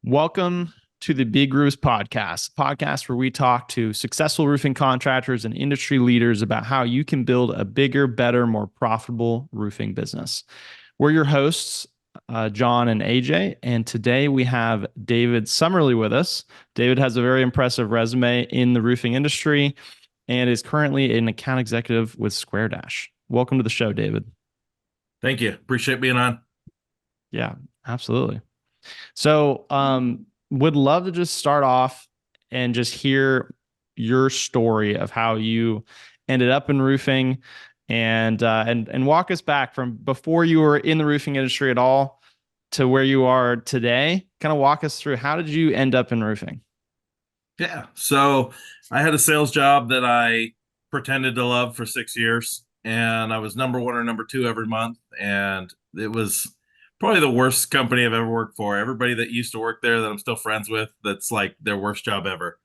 Welcome to the Big Roofs podcast, a podcast where we talk to successful roofing contractors and industry leaders about how you can build a bigger, better, more profitable roofing business. We're your hosts, John and AJ, and today we have David Summerly with us. David has a very impressive resume in the roofing industry and is currently an account executive with SquareDash. Welcome to the show, David. Thank you. Appreciate being on. Yeah, absolutely. So, would love to just start off and just hear your story of how you ended up in roofing and walk us back from before you were in the roofing industry at all to where you are today. Kind of walk us through how did you end up in roofing? Yeah. So I had a sales job that I pretended to love for 6 years, and I was number one or number two every month. And it was probably the worst company I've ever worked for. Everybody that used to work there that I'm still friends with, that's like their worst job ever.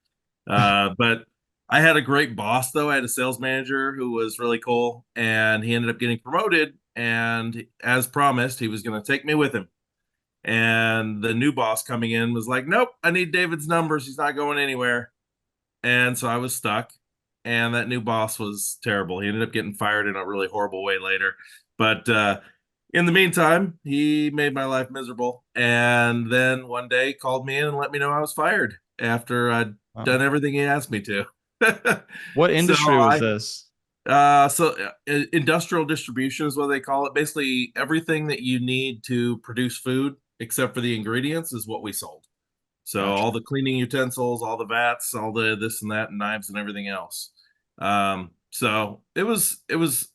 But I had a great boss, though. I had a sales manager who was really cool, and he ended up getting promoted. And as promised, he was going to take me with him. And the new boss coming in was like, nope, I need David's numbers. He's not going anywhere. And so I was stuck. And that new boss was terrible. He ended up getting fired in a really horrible way later. But in the meantime, he made my life miserable. And then one day called me in and let me know I was fired after I'd Wow. done everything he asked me to. What so industry was this? Industrial distribution is what they call it. Basically, everything that you need to produce food, except for the ingredients, is what we sold. So all Gotcha. the cleaning utensils, all the vats, all the this and that, and knives and everything else. So it was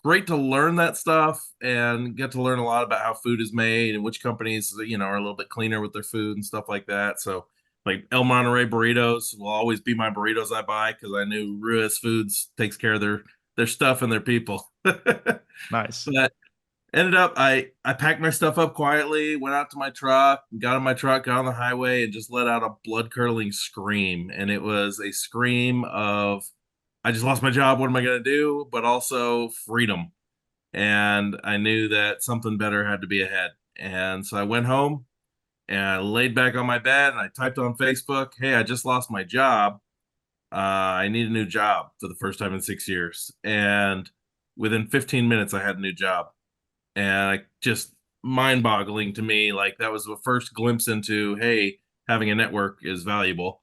great to learn that stuff and get to learn a lot about how food is made and which companies are a little bit cleaner with their food and stuff like that. So like El Monterey burritos will always be my burritos I buy because I knew Ruiz Foods takes care of their stuff and their people. Nice. But ended up I packed my stuff up quietly, went out to my truck, got in my truck, got on the highway, and just let out a blood curdling scream. And it was a scream of I just lost my job. What am I gonna do? But also freedom. And I knew that something better had to be ahead. And so I went home and I laid back on my bed and I typed on Facebook, hey, I just lost my job. I need a new job for the first time in 6 years. And within 15 minutes, I had a new job. And I just mind boggling to me. Like that was the first glimpse into, hey, having a network is valuable.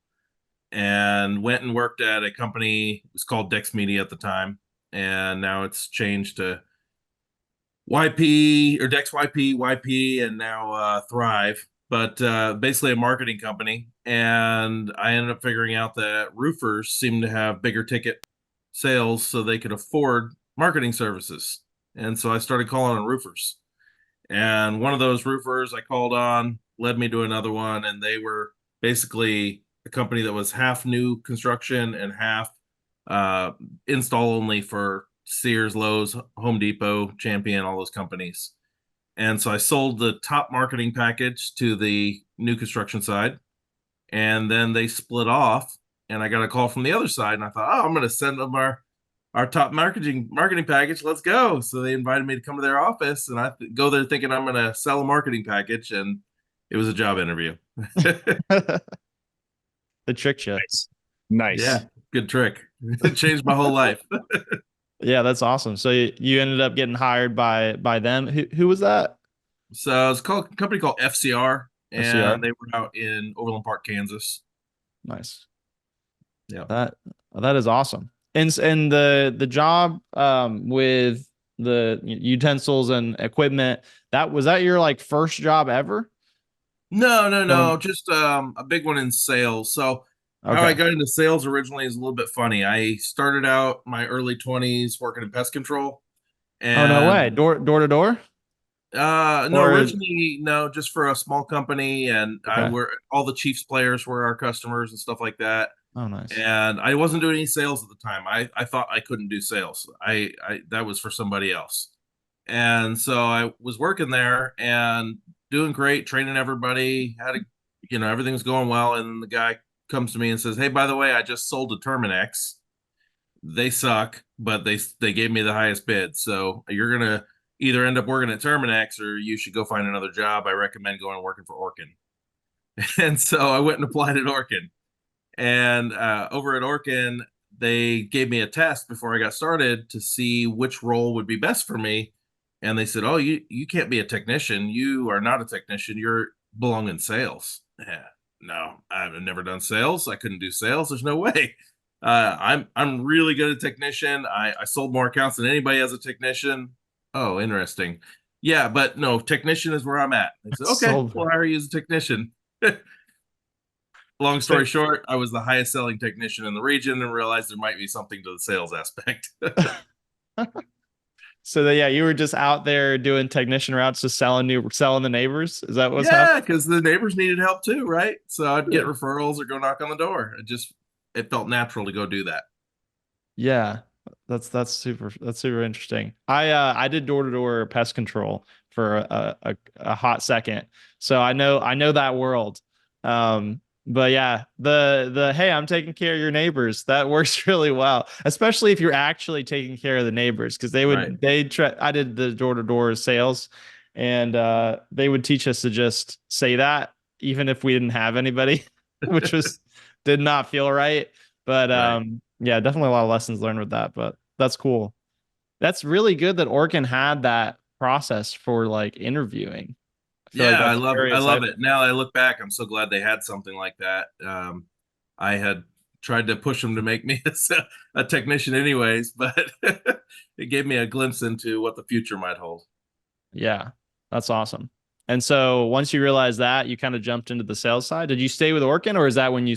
And went and worked at a company, it was called Dex Media at the time. And now it's changed to YP or Dex YP, and now Thrive, but basically a marketing company. And I ended up figuring out that roofers seem to have bigger ticket sales so they could afford marketing services. And so I started calling on roofers. And one of those roofers I called on led me to another one, and they were basically a company that was half new construction and half uh, install only for Sears, Lowe's, Home Depot, Champion, all those companies. And so I sold the top marketing package to the new construction side, and then they split off. And I got a call from the other side, and I thought, oh, I'm going to send them our top marketing package. Let's go. So they invited me to come to their office, and I go there thinking I'm going to sell a marketing package, and it was a job interview. The trick you. Nice. Yeah, Nice. good trick. It changed my whole life. Yeah, that's awesome. So you ended up getting hired by them. Who was that? So it's called a company called FCR, FCR. and they were out in Overland Park, Kansas. Nice. Yeah. That that is awesome. And the job with the utensils and equipment, that was that your like first job ever? No, no, Going no. Just a big one in sales. So how I okay. got into sales originally is a little bit funny. I started out my early 20s working in pest control, Oh no and way. Door to door? no, Or originally no, just for a small company, and I okay. were all the Chiefs players were our customers and stuff like that. Oh nice. And I wasn't doing any sales at the time. I thought I couldn't do sales. I that was for somebody else. And so I was working there and doing great, training everybody, had a everything was going well. And then the guy comes to me and says, hey, by the way, I just sold to Terminex. They suck, but they gave me the highest bid. So you're gonna either end up working at Terminex or you should go find another job. I recommend going and working for Orkin. And so I went and applied at Orkin. And over at Orkin, they gave me a test before I got started to see which role would be best for me. And they said, "Oh, you can't be a technician. You are not a technician. You're belong in sales." Yeah, no, I've never done sales. I couldn't do sales. There's no way. I'm really good at technician. I sold more accounts than anybody as a technician. Oh, interesting. Yeah, but no, technician is where I'm at. They said, "Okay, So, we'll hire you as a technician." Long story short, I was the highest selling technician in the region and realized there might be something to the sales aspect. so that, yeah, you were just out there doing technician routes, just selling the neighbors. Is that what's Yeah, happening? because the neighbors needed help too, right? So I'd get Yeah. referrals or go knock on the door. It felt natural to go do that. Yeah, that's super interesting. I did door to door pest control for a hot second, so I know that world. But yeah, the hey, I'm taking care of your neighbors. That works really well, especially if you're actually taking care of the neighbors, because Right. they try. I did the door to door sales, and they would teach us to just say that even if we didn't have anybody, which was did not feel right. But Right. yeah, definitely a lot of lessons learned with that, but that's cool. That's really good that Orkin had that process for like interviewing. I feel like Yeah, that's very I love insightful. it. Now that I look back, I'm so glad they had something like that. I had tried to push them to make me a technician anyways, but it gave me a glimpse into what the future might hold. Yeah, that's awesome. And so once you realized that, you kind of jumped into the sales side. Did you stay with Orkin, or is that when you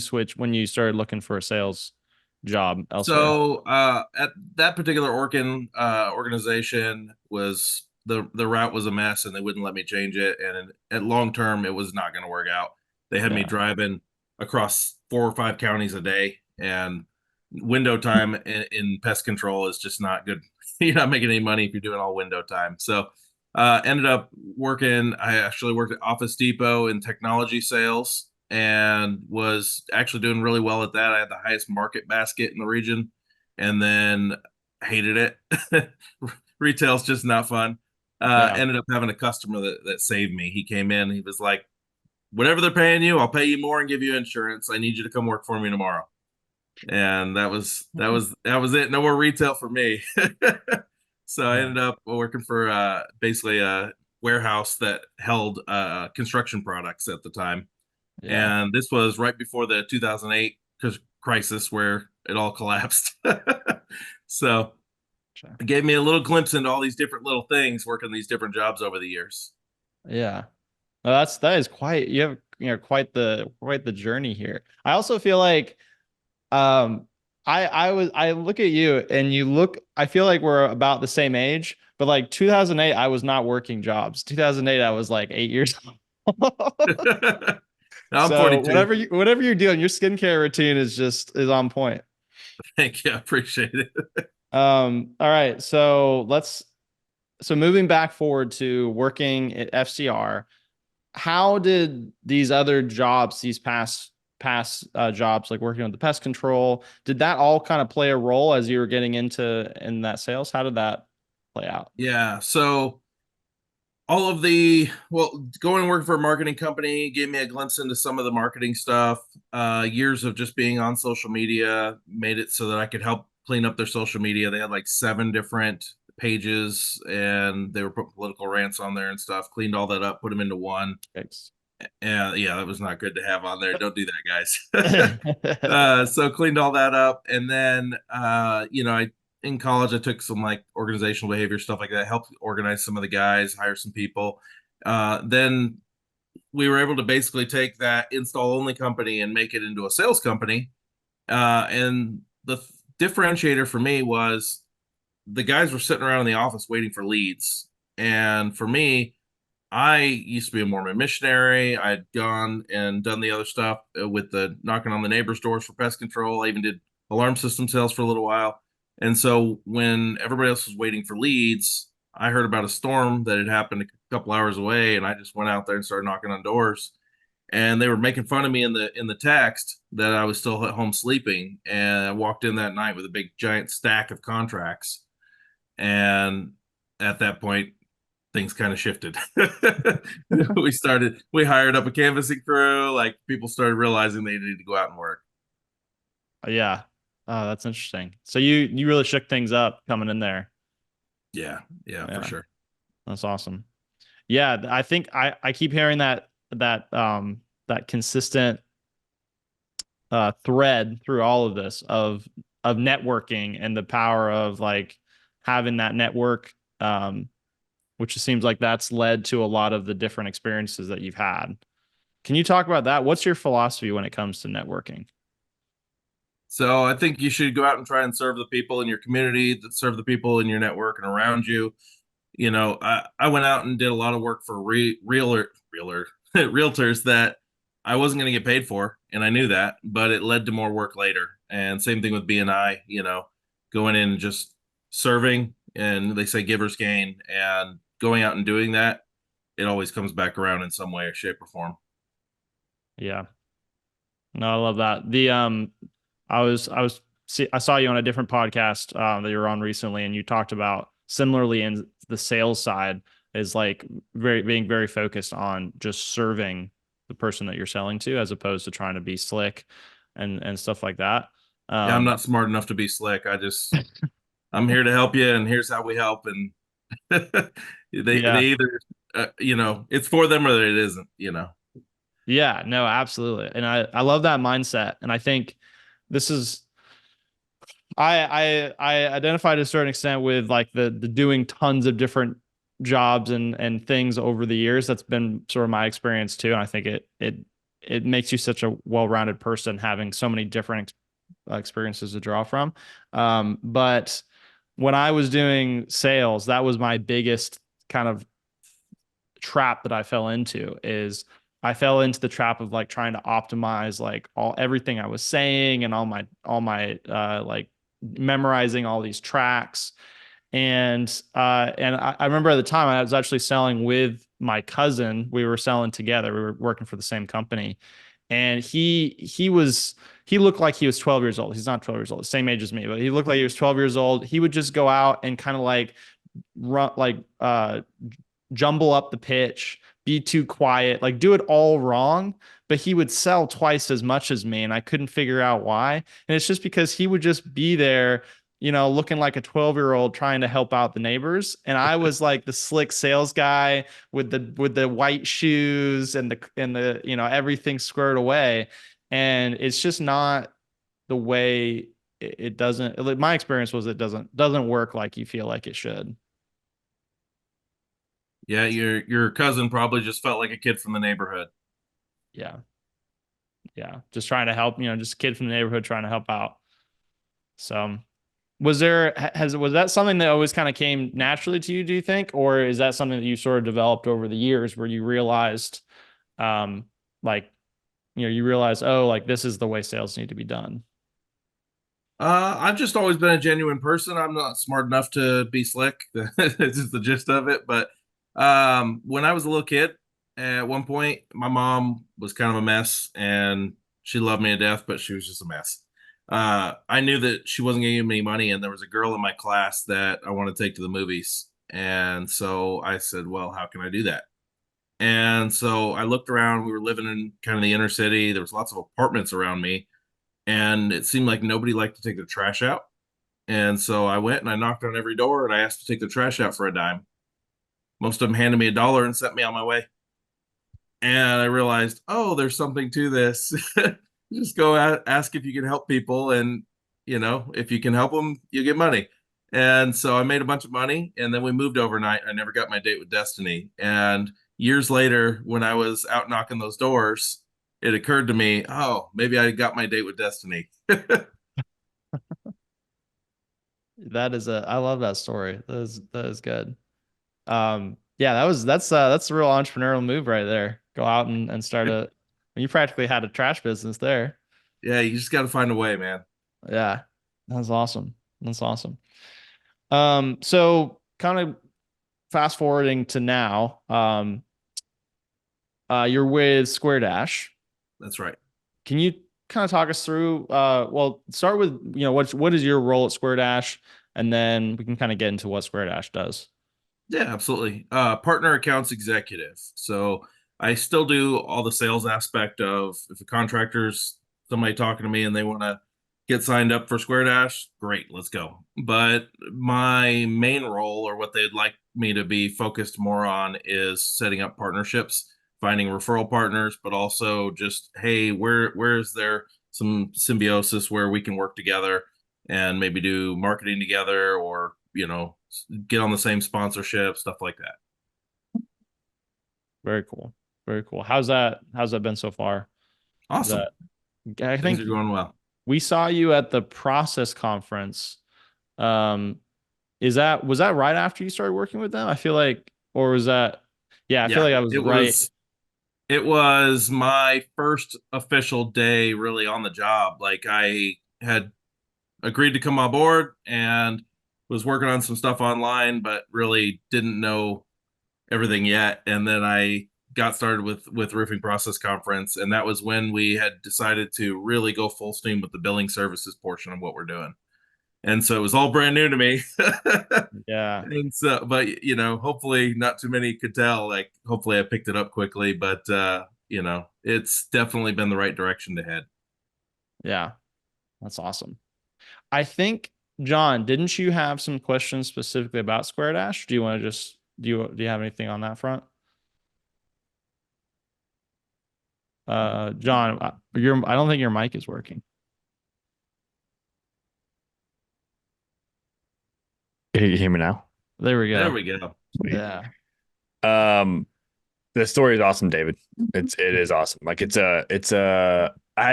started looking for a sales job elsewhere? So at that particular Orkin organization was the route was a mess and they wouldn't let me change it. And at long term, it was not going to work out. They had me Yeah. driving across 4 or 5 counties a day, and window time in pest control is just not good. You're not making any money if you're doing all window time. So ended up working. I actually worked at Office Depot in technology sales and was actually doing really well at that. I had the highest market basket in the region, and then hated it. Retail's just not fun. Yeah. Ended up having a customer that saved me. He came in. He was like, "Whatever they're paying you, I'll pay you more and give you insurance. I need you to come work for me tomorrow." And that was it. No more retail for me. So I Yeah. ended up working for basically a warehouse that held construction products at the time, Yeah. and this was right before the 2008 crisis where it all collapsed. So Sure. it gave me a little glimpse into all these different little things working these different jobs over the years. Yeah. Well, that is quite you have quite the journey here. I also feel like Um, I look at you and you look, I feel like we're about the same age, but like 2008, I was not working jobs. 2008, I was like 8 years old. I'm So 42. whatever you're doing, your skincare routine is on point. Thank you. I appreciate it. All right. So moving back forward to working at FCR, how did these other jobs, these past jobs, like working with the pest control, did that all kind of play a role as you were getting into in that sales? How did that play out? Yeah. So all of the going and working for a marketing company gave me a glimpse into some of the marketing stuff. Years of just being on social media made it so that I could help clean up their social media. They had like 7 different pages and they were putting political rants on there and stuff. Cleaned all that up, put them into one. Thanks. And yeah, that was not good to have on there. Don't do that, guys. So cleaned all that up, and then I in college I took some like organizational behavior stuff like that, helped organize some of the guys, hire some people. Then we were able to basically take that install only company and make it into a sales company. And the differentiator for me was the guys were sitting around in the office waiting for leads, and for me, I used to be a Mormon missionary. I'd gone and done the other stuff with the knocking on the neighbors' doors for pest control. I even did alarm system sales for a little while. And so when everybody else was waiting for leads, I heard about a storm that had happened a couple hours away, and I just went out there and started knocking on doors. And they were making fun of me in the text that I was still at home sleeping. And I walked in that night with a big giant stack of contracts. And at that point, things kind of shifted. We hired up a canvassing crew. Like people started realizing they needed to go out and work. Yeah. Oh, that's interesting. So you really shook things up coming in there. Yeah, yeah, for Yeah, sure. that's awesome. Yeah, I think I keep hearing that consistent thread through all of this of networking and the power of like having that network, which seems like that's led to a lot of the different experiences that you've had. Can you talk about that? What's your philosophy when it comes to networking? So I think you should go out and try and serve the people in your community, that serve the people in your network and around you. I went out and did a lot of work for realtors that I wasn't going to get paid for, and I knew that, but it led to more work later. And same thing with BNI, going in and just serving, and they say givers gain, and going out and doing that, it always comes back around in some way or shape or form. Yeah. No, I love that. I saw you on a different podcast that you were on recently, and you talked about similarly in the sales side is like being very focused on just serving the person that you're selling to, as opposed to trying to be slick and stuff like that. Yeah, I'm Um, not smart enough to be slick. I'm here to help you, and here's how we help. And they yeah, either, it's for them or it isn't. yeah, no, absolutely, and I love that mindset, and I think this is I identify to a certain extent with like the doing tons of different jobs and things over the years. That's been sort of my experience too. And I think it makes you such a well-rounded person having so many different experiences to draw from. But when I was doing sales, that was my biggest kind of trap that I fell into is I fell into the trap of like trying to optimize like everything I was saying and all my like memorizing all these tracks. And I remember at the time I was actually selling with my cousin. We were selling together. We were working for the same company. And he looked like he was 12 years old. He's not 12 years old, same age as me, but he looked like he was 12 years old. He would just go out and kind of like run like jumble up the pitch, be too quiet, like do it all wrong. But he would sell twice as much as me, and I couldn't figure out why. And it's just because he would just be there, looking like a 12-year-old trying to help out the neighbors. And I was like the slick sales guy with the white shoes and the everything squared away. And it's just not the way it doesn't. Like, my experience was it doesn't work like you feel like it should. Yeah, your cousin probably just felt like a kid from the neighborhood. Yeah. Yeah, just trying to help, just a kid from the neighborhood trying to help out. So, was that something that always kind of came naturally to you, do you think, or is that something that you sort of developed over the years where you realized, um, like, you realize, oh, like this is the way sales need to be done? I've just always been a genuine person. I'm not smart enough to be slick. It's just the gist of it. But when I was a little kid, at one point, my mom was kind of a mess, and she loved me to death, but she was just a mess. I knew that she wasn't going to give me any money, and there was a girl in my class that I wanted to take to the movies, and so I said, "Well, how can I do that?" And so I looked around. We were living in kind of the inner city. There was lots of apartments around me, and it seemed like nobody liked to take their trash out. And so I went and I knocked on every door and I asked to take the trash out for a dime. Most of them handed me $1 and sent me on my way. And I realized, oh, there's something to this. Just go out, ask if you can help people, and if you can help them, you get money. And so I made a bunch of money, and then we moved overnight. I never got my date with Destiny. And years later, when I was out knocking those doors, it occurred to me, oh, maybe I got my date with Destiny. I love that story. That is good. Yeah, that's a real entrepreneurial move right there. Go out and start you practically had a trash business there. Yeah, you just got to find a way, man. Yeah, that's awesome. That's awesome. So kind of fast forwarding to now, you're with SquareDash. That's right. Can you kind of talk us through, well, start with, what is your role at SquareDash, and then we can kind of get into what SquareDash does. Yeah, absolutely. Partner accounts executive. So I still do all the sales aspect of if a contractor's somebody talking to me and they want to get signed up for SquareDash, great, let's go. But my main role or what they'd like me to be focused more on is setting up partnerships, finding referral partners, but also just, hey, where is there some symbiosis where we can work together and maybe do marketing together or, get on the same sponsorship, stuff like that. Very cool. Very cool. How's that been so far? Is Awesome. that I Things think are going well. we saw you at the process conference. Um, was that right after you started working with them? I feel like, or was that, yeah, I feel Yeah, like I was it right. was it was my first official day really on the job. Like I had agreed to come on board and was working on some stuff online, but really didn't know everything yet. And then I got started with roofing process conference, and that was when we had decided to really go full steam with the billing services portion of what we're doing. And so it was all brand new to me. Yeah. And so, but hopefully not too many could tell. Like, hopefully I picked it up quickly, but it's definitely been the right direction to head. Yeah. That's awesome. I think, John, didn't you have some questions specifically about Square Dash? Do you want to just do you have anything on that front? John, I don't think your mic is working. Can you hear me now? There we There go. we go. Sweet. Yeah. Um, the story is awesome, David. It is awesome. Like I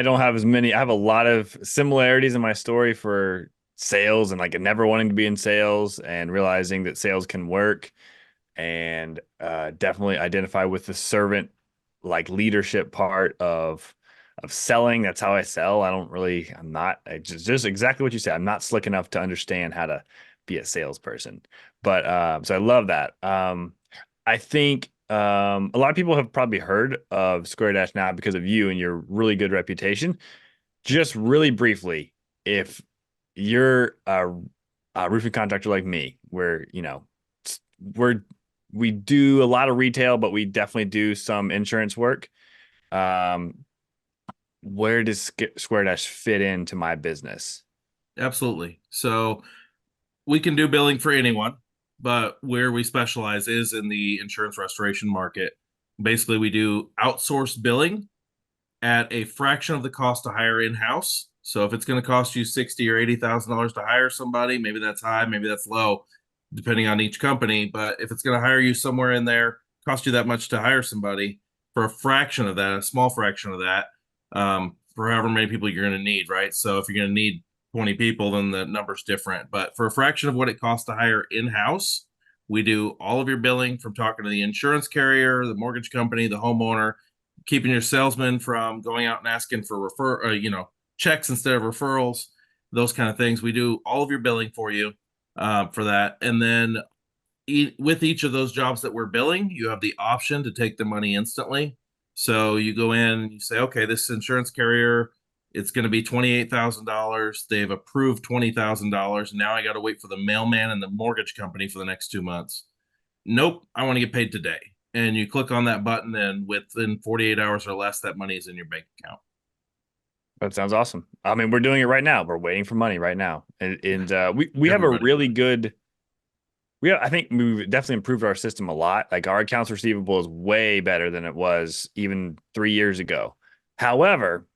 don't have as many. I have a lot of similarities in my story for sales and like never wanting to be in sales and realizing that sales can work and definitely identify with the servant like leadership part of selling. That's how I sell. I'm not just exactly what you said. I'm not slick enough to understand how to be a salesperson. But so I love that. I think a lot of people have probably heard of SquareDash now because of you and your really good reputation. Just really briefly, if you're a roofing contractor like me, where we're we do a lot of retail, but we definitely do some insurance work. Um, where does SquareDash fit into my business? Absolutely. So we can do billing for anyone, but where we specialize is in the insurance restoration market. Basically, we do outsourced billing at a fraction of the cost to hire in house. So if it's going to cost you 60 or $80,000 to hire somebody, maybe that's high, maybe that's low, depending on each company. But if it's going to hire you somewhere in there, cost you that much to hire somebody for a fraction of that, a small fraction of that, for however many people you're going to need, right? So if you're going to need 20 people, then the number's different. But for a fraction of what it costs to hire in house, we do all of your billing from talking to the insurance carrier, the mortgage company, the homeowner, keeping your salesman from going out and asking for checks instead of referrals, those kind of things. We do all of your billing for you for that, and then with each of those jobs that we're billing, you have the option to take the money instantly. So you go in and you say, okay, this insurance carrier, it's going to be $28,000. They've approved $20,000. Now I got to wait for the mailman and the mortgage company for the next 2 months. Nope, I want to get paid today. And you click on that button, and within 48 hours or less, that money is in your bank account. That sounds awesome. I mean, we're doing it right now. We're waiting for money right now, and we have a Everybody. really good. I think we've definitely improved our system a lot. Like our accounts receivable is way better than it was even 3 years ago. However,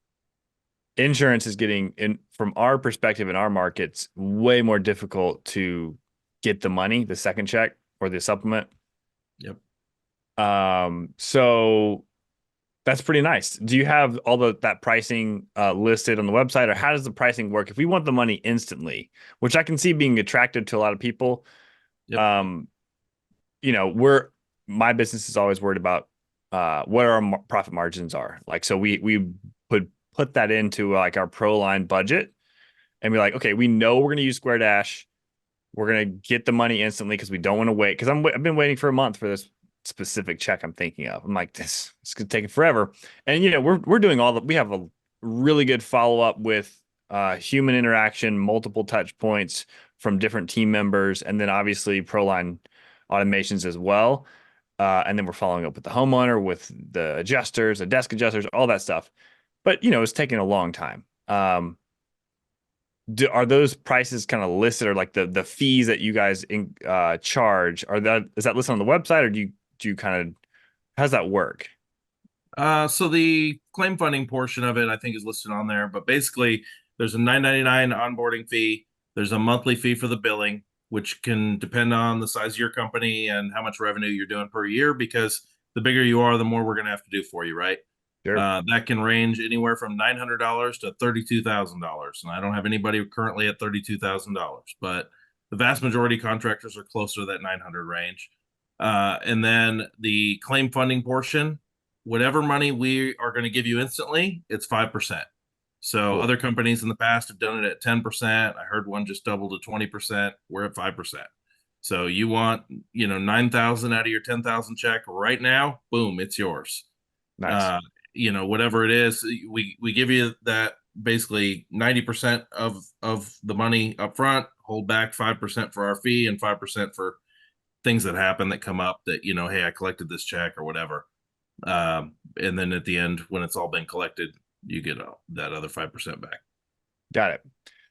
insurance is getting in from our perspective in our markets way more difficult to get the money, the second check or the supplement. Yep. So that's pretty nice. Do you have all that pricing listed on the website, or how does the pricing work? If we want the money instantly, which I can see being attractive to a lot of people, Yep. um, my business is always worried about what our profit margins are. Like, so we put that into like our ProLine budget and be like, okay, we know we're going to use SquareDash. We're going to get the money instantly because we don't want to wait. Because I've been waiting for a month for this specific check I'm thinking of. I'm like, this could take forever. And we're doing we have a really good follow up with human interaction, multiple touch points from different team members, and then obviously ProLine automations as well. And then we're following up with the homeowner, with the adjusters, the desk adjusters, all that stuff. But it's taking a long time. Are those prices kind of listed, or like the fees that you guys charge? Is that listed on the website, or do you kind of, how does that work? So the claim funding portion of it, I think, is listed on there. But basically, there's a $9.99 onboarding fee. There's a monthly fee for the billing, which can depend on the size of your company and how much revenue you're doing per year. Because the bigger you are, the more we're going to have to do for you, right? Sure. That can range anywhere from $900 to $32,000, and I don't have anybody currently at $32,000, but the vast majority of contractors are closer to that 900 range. And then the claim funding portion, whatever money we are going to give you instantly, it's 5%. So Cool. other companies in the past have done it at 10%. I heard one just doubled to 20%. We're at 5%. So you want, 9,000 out of your 10,000 check right now, boom, it's yours. Nice. Uh, whatever it is, we give you that basically 90% of the money up front, hold back 5% for our fee and 5% for things that happen that come up that, hey, I collected this check or whatever. And then at the end, when it's all been collected, you get that other 5% back. Got it.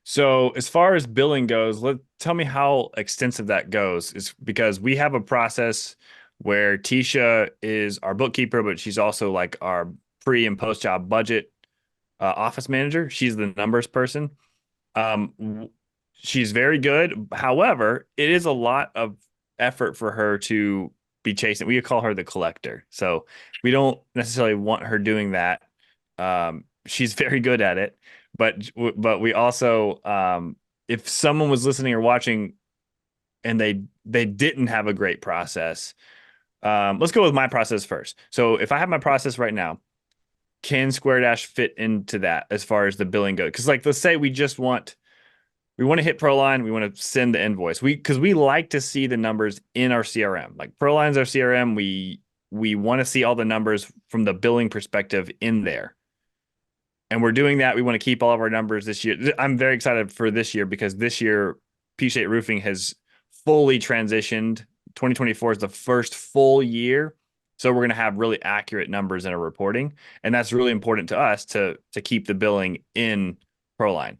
So as far as billing goes, tell me how extensive that goes. Is because we have a process where Tisha is our bookkeeper, but she's also like our pre and post job budget office manager. She's the numbers person. She's very good. However, it is a lot of effort for her to be chasing. We call her the collector. So we don't necessarily want her doing that. She's very good at it, but we also, if someone was listening or watching and they didn't have a great process, let's go with my process first. So if I have my process right now, can SquareDash fit into that as far as the billing goes? Because like, let's say we want to hit ProLine, we want to send the invoice. Because we like to see the numbers in our CRM. Like ProLine's our CRM. We want to see all the numbers from the billing perspective in there. And we're doing that. We want to keep all of our numbers this year. I'm very excited for this year because this year P-Shape Roofing has fully transitioned. 2024 is the first full year. So we're going to have really accurate numbers in our reporting. And that's really important to us to keep the billing in ProLine.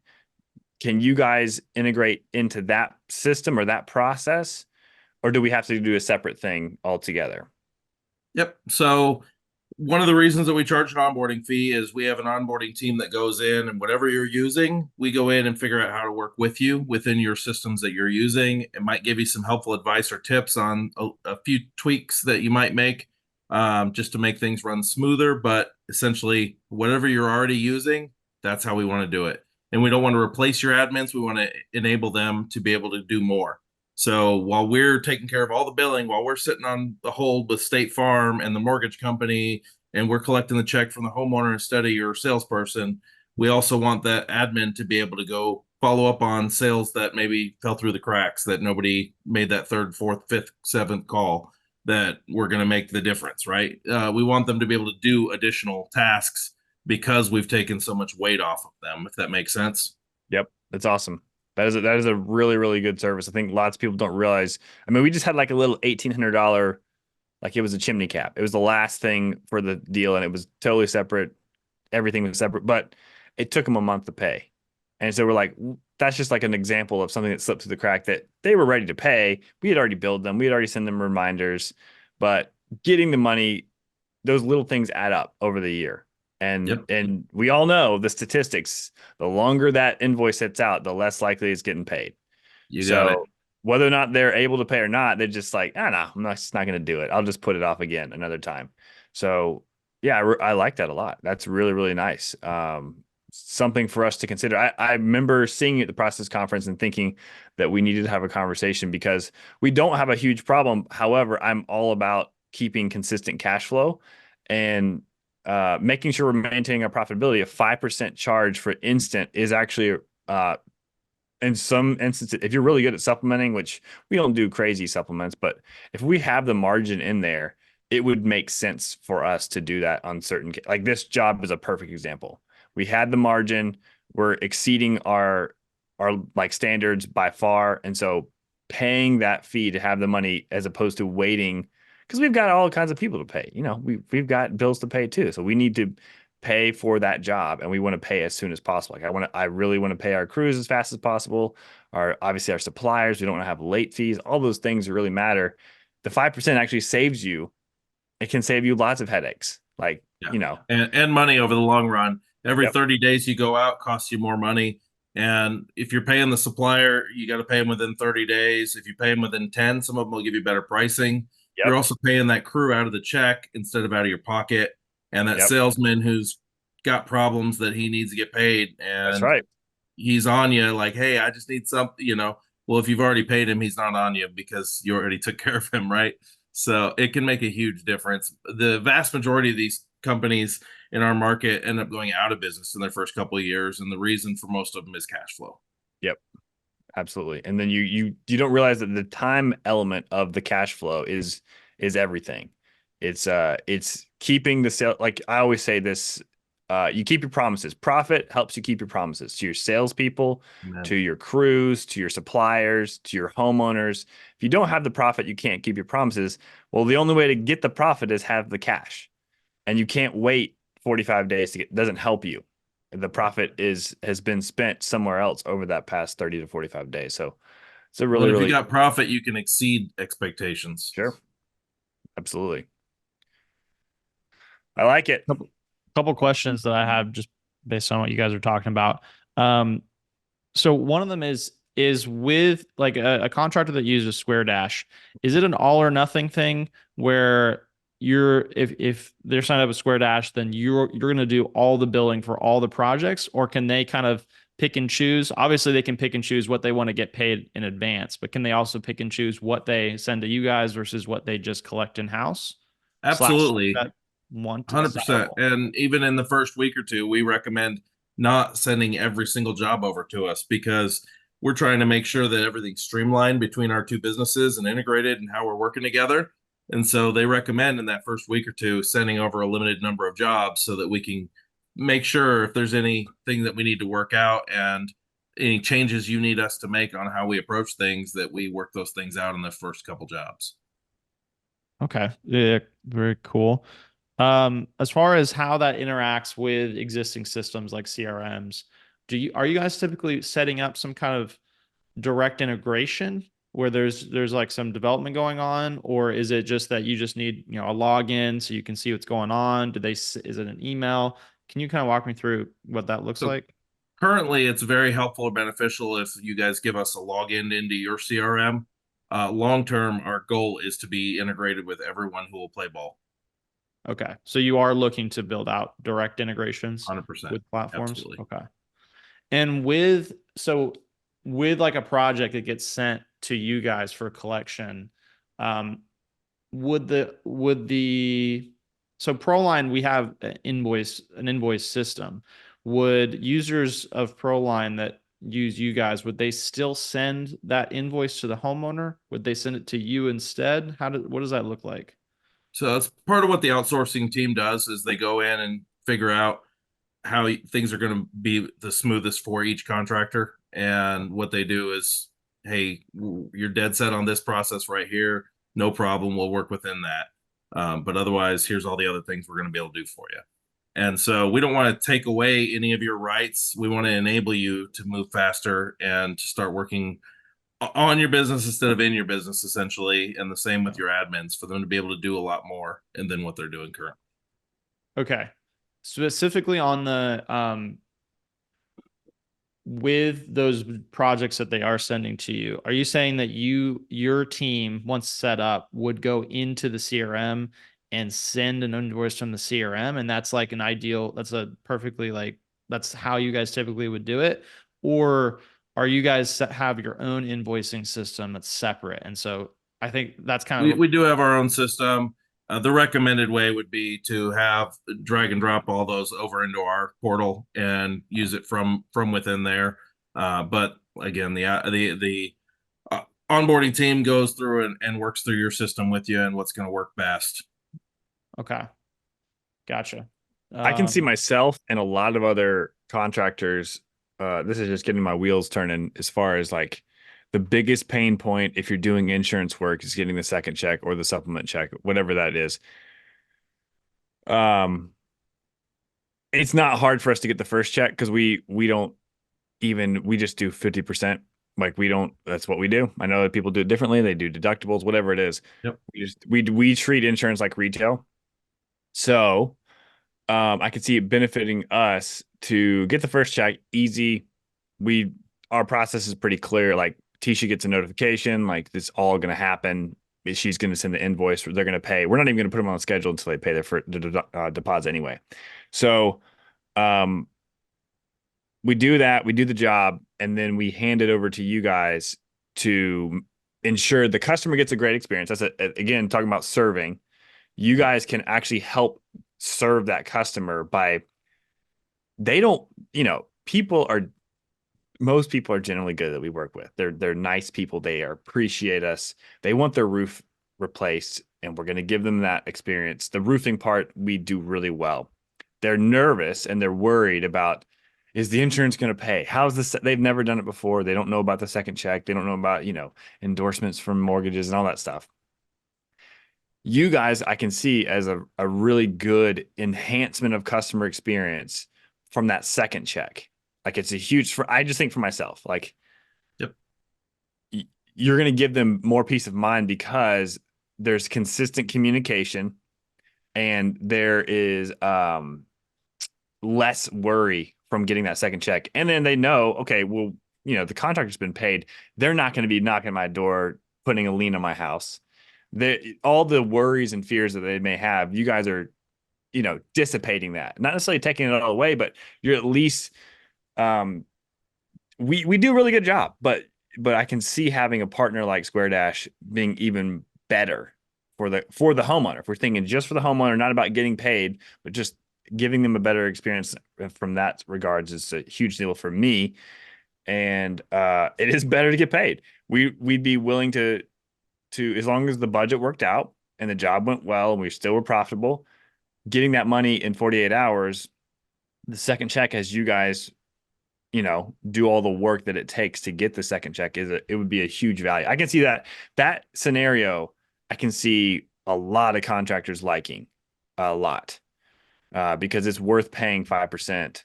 Can you guys integrate into that system or that process? Or do we have to do a separate thing altogether? Yep. So one of the reasons that we charge an onboarding fee is we have an onboarding team that goes in, and whatever you're using, we go in and figure out how to work with you within your systems that you're using. It might give you some helpful advice or tips on a few tweaks that you might make, just to make things run smoother. But essentially, whatever you're already using, that's how we want to do it. And we don't want to replace your admins. We want to enable them to be able to do more. So while we're taking care of all the billing, while we're sitting on the hold with State Farm and the mortgage company, and we're collecting the check from the homeowner instead of your salesperson, we also want that admin to be able to go follow up on sales that maybe fell through the cracks, that nobody made that third, fourth, fifth, seventh call, that we're going to make the difference, right? We want them to be able to do additional tasks because we've taken so much weight off of them, if that makes sense. Yep, that's awesome. That is a really, really good service. I think lots of people don't realize. I mean, we just had like a little $1,800, like it was a chimney cap. It was the last thing for the deal, and it was totally separate. Everything was separate, but it took them a month to pay. And so we're like, that's just like an example of something that slipped through the crack that they were ready to pay. We had already billed them. We had already sent them reminders, but getting the money, those little things add up over the year. And we all know the statistics. The longer that invoice sits out, the less likely it's getting paid. You got it. Whether or not they're able to pay or not, they're just like, no, I'm just not going to do it. I'll just put it off again another time. So yeah, I like that a lot. That's really, really nice. Something for us to consider. I remember seeing it at the process conference and thinking that we needed to have a conversation because we don't have a huge problem. However, I'm all about keeping consistent cash flow and making sure we're maintaining our profitability. A 5% charge for instant is actually, in some instances, if you're really good at supplementing, which we don't do crazy supplements, but if we have the margin in there, it would make sense for us to do that on certain, like this job is a perfect example. We had the margin, we're exceeding our like standards by far. And so paying that fee to have the money as opposed to waiting, because we've got all kinds of people to pay. We've got bills to pay too. So we need to pay for that job, and we want to pay as soon as possible. Like I really want to pay our crews as fast as possible. Obviously our suppliers, we don't want to have late fees. All those things really matter. The 5% actually saves you. It can save you lots of headaches. Like, Yeah. And money over the long run. Every yep, 30 days you go out costs you more money. And if you're paying the supplier, you got to pay them within 30 days. If you pay them within 10, some of them will give you better pricing. You're yep, also paying that crew out of the check instead of out of your pocket. And that yep. salesman who's got problems that he needs to get paid. That's And right. he's on you like, hey, I just need something. Well, if you've already paid him, he's not on you because you already took care of him, right? So it can make a huge difference. The vast majority of these companies in our market end up going out of business in their first couple of years, and the reason for most of them is cash flow. Yep. Absolutely. And then you don't realize that the time element of the cash flow is everything. It's keeping the sale. Like I always say this, you keep your promises. Profit helps you keep your promises to your salespeople, Amen. to your crews, to your suppliers, to your homeowners. If you don't have the profit, you can't keep your promises. Well, the only way to get the profit is have the cash. And you can't wait 45 days to get, doesn't help you. The profit has been spent somewhere else over that past 30 to 45 days. So it's a But really, if you really got profit, you can exceed expectations. sure. Absolutely. I like it. Couple questions that I have just based on what you guys are talking about. Um, so one of them is with like a contractor that uses SquareDash, is it an all or nothing thing where if they're signed up with SquareDash, then you're going to do all the billing for all the projects, or can they kind of pick and choose? Obviously, they can pick and choose what they want to get paid in advance, but can they also pick and choose what they send to you guys versus what they just collect in house? Slash Absolutely. that want to 100%. And even in the first week or two, we recommend not sending every single job over to us because we're trying to make sure that everything's streamlined between our two businesses and integrated and how we're working together. And so they recommend in that first week or two sending over a limited number of jobs so that we can make sure if there's anything that we need to work out and any changes you need us to make on how we approach things, that we work those things out in the first couple jobs. Okay. Yeah, very cool. As far as how that interacts with existing systems like CRMs, are you guys typically setting up some kind of direct integration where there's like some development going on, or is it just that you just need, a login so you can see what's going on? Is it an email? Can you kind of walk me through what that looks So like? currently, it's very helpful or beneficial if you guys give us a login into your CRM. Long term, our goal is to be integrated with everyone who will play ball. Okay. So you are looking to build out direct integrations 100%. with platforms. Absolutely. Okay. And with like a project that gets sent to you guys for collection, um, would the so ProLine, we have an invoice system. Would users of ProLine that use you guys, would they still send that invoice to the homeowner? Would they send it to you instead? What does that look like? So that's part of what the outsourcing team does is they go in and figure out how things are going to be the smoothest for each contractor. And what they do is, hey, you're dead set on this process right here. No problem. We'll work within that. But otherwise, here's all the other things we're going to be able to do for you. And so we don't want to take away any of your rights. We want to enable you to move faster and to start working on your business instead of in your business, essentially. And the same with your admins for them to be able to do a lot more and than what they're doing currently. Okay. Specifically on the with those projects that they are sending to you, are you saying that your team, once set up, would go into the CRM and send an invoice from the CRM, and that's like that's how you guys typically would do it? Or are you guys have your own invoicing system that's separate? And so I think that's kind of We do have our own system. The recommended way would be to have drag and drop all those over into our portal and use it from within there. But again, the onboarding team goes through and works through your system with you and what's going to work best. okay. Gotcha. I can see myself and a lot of other contractors. This is just getting my wheels turning as far as like the biggest pain point if you're doing insurance work is getting the second check or the supplement check, whatever that is. It's not hard for us to get the first check because we just do 50%. Like that's what we do. I know that people do it differently. They do deductibles, whatever it is. Yep. We treat insurance like retail. So I could see it benefiting us to get the first check easy. Our process is pretty clear. Like Tisha gets a notification, like this all going to happen. She's going to send the invoice. They're going to pay. We're not even going to put them on the schedule until they pay their deposit anyway. So we do that. We do the job, and then we hand it over to you guys to ensure the customer gets a great experience. That's again talking about serving. You guys can actually help serve that customer by most people are generally good that we work with. They're nice people. They appreciate us. They want their roof replaced, and we're going to give them that experience. The roofing part we do really well. They're nervous and they're worried about, is the insurance going to pay? How's this? They've never done it before. They don't know about the second check. They don't know about, endorsements from mortgages and all that stuff. You guys, I can see as a really good enhancement of customer experience from that second check. Like it's a huge, I just think for myself, like, yep, you're going to give them more peace of mind because there's consistent communication and there is less worry from getting that second check. And then they know, okay, well, the contractor's been paid. They're not going to be knocking my door, putting a lien on my house. All the worries and fears that they may have, you guys are, dissipating that. Not necessarily taking it all away, but you're at least, we do a really good job. But I can see having a partner like SquareDash being even better for the homeowner. If we're thinking just for the homeowner, not about getting paid, but just giving them a better experience from that regards is a huge deal for me. And it is better to get paid. We'd be willing to as long as the budget worked out and the job went well and we still were profitable, getting that money in 48 hours, the second check, as you guys, do all the work that it takes to get the second check, it would be a huge value. I can see that scenario. I can see a lot of contractors liking a lot because it's worth paying 5%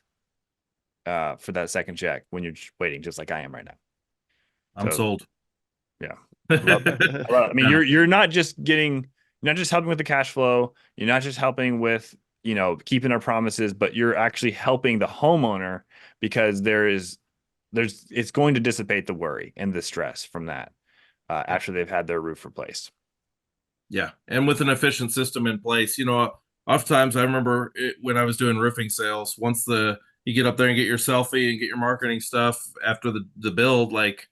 for that second check when you're waiting, just like I am right now. I'm sold. Yeah. I love it. I mean, you're not just helping with the cash flow. You're not just helping with, keeping our promises, but you're actually helping the homeowner because it's going to dissipate the worry and the stress from that after they've had their roof replaced. Yeah. And with an efficient system in place, oftentimes I remember when I was doing roofing sales, once you get up there and get your selfie and get your marketing stuff after the build, like,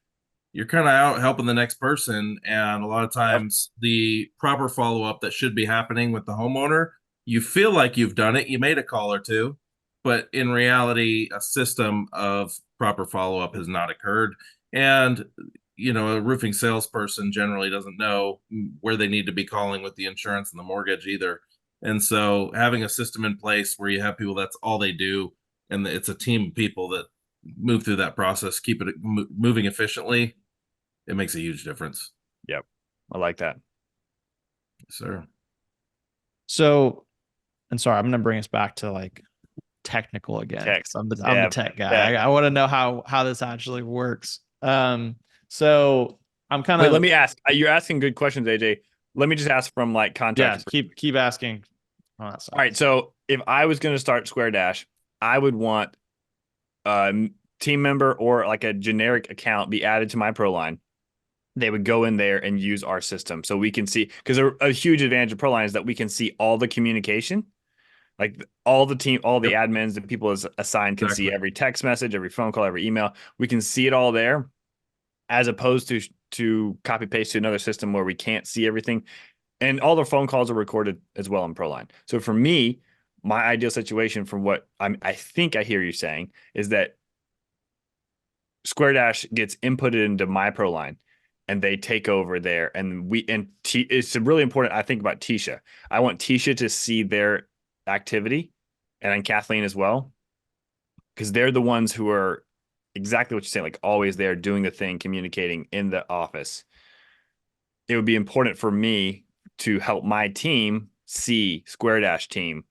you're kind of out helping the next person. And a lot of times the proper follow-up that should be happening with the homeowner, you feel like you've done it. You made a call or two, but in reality, a system of proper follow-up has not occurred. And, a roofing salesperson generally doesn't know where they need to be calling with the insurance and the mortgage either. And so having a system in place where you have people, that's all they do. And it's a team of people that move through that process, keep it moving efficiently, it makes a huge difference. Yep. I like that. Yes, sir. So, and sorry, I'm going to bring us back to like technical again. I'm the tech guy. I want to know how this actually works. So I'm kind of, let me ask, you're asking good questions, AJ. Let me just ask from like contractor. Yeah, keep asking. All right. So if I was going to start SquareDash, I would want team member or like a generic account be added to my ProLine. They would go in there and use our system so we can see, because a huge advantage of ProLine is that we can see all the communication, like all the team, all the admins and people assigned can see every text message, every phone call, every email. We can see it all there, as opposed to copy paste to another system where we can't see everything. And all the phone calls are recorded as well in ProLine. So for me, my ideal situation from what I think I hear you saying is that SquareDash gets inputted into my ProLine and they take over there. And it's really important. I think about Tisha. I want Tisha to see their activity and Kathleen as well, because they're the ones who are, exactly what you're saying, like always there doing the thing, communicating in the office. It would be important for me to help my team see SquareDash team